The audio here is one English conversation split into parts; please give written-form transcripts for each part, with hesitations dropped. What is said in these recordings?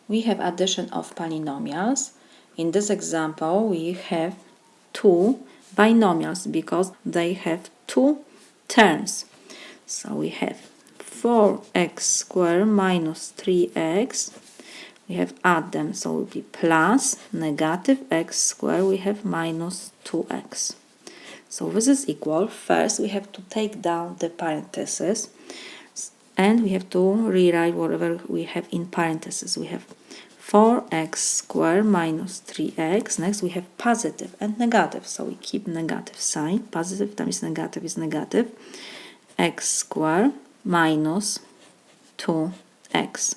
We have addition of polynomials. In this example, we have two binomials because they have two terms. So we have 4x squared minus 3x. We have add them, so it will be plus negative x squared. We have minus 2x. So this is equal. First, we have to take down the parentheses, and we have to rewrite whatever we have in parentheses. We have 4x squared minus 3x. Next, we have positive and negative, so we keep negative sign. Positive times negative is negative. X squared minus 2x.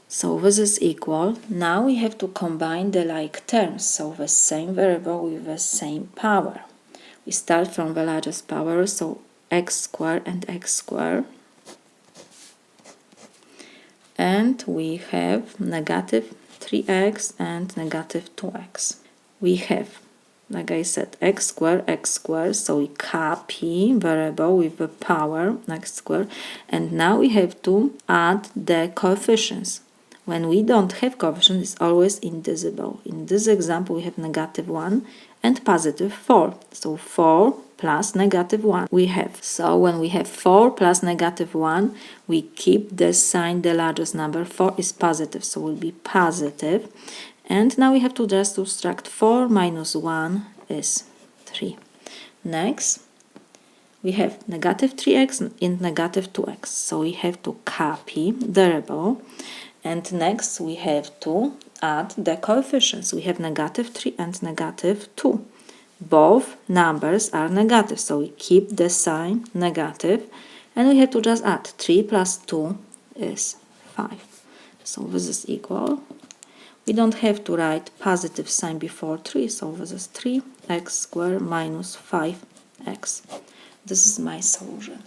So this is equal. Now we have to combine the like terms, so the same variable with the same power. We start from the largest power, so x squared and x squared. And we have negative 3x and negative 2x. We have, like I said, x squared, so we copy variable with the power x squared, and now we have to add the coefficients. When we don't have coefficients, it's always indivisible. In this example, we have negative 1 and positive 4. So 4 plus negative 1 we have. So when we have 4 plus negative 1, we keep the sign, the largest number. 4 is positive, so it will be positive. And now we have to just subtract 4 minus 1 is 3. Next, we have negative 3x and negative 2x. So we have to copy the variable. And next we have to add the coefficients. We have negative 3 and negative 2. Both numbers are negative, so we keep the sign negative. And we have to just add 3 plus 2 is 5. So this is equal. We don't have to write positive sign before 3, so this is 3x squared minus 5x. This is my solution.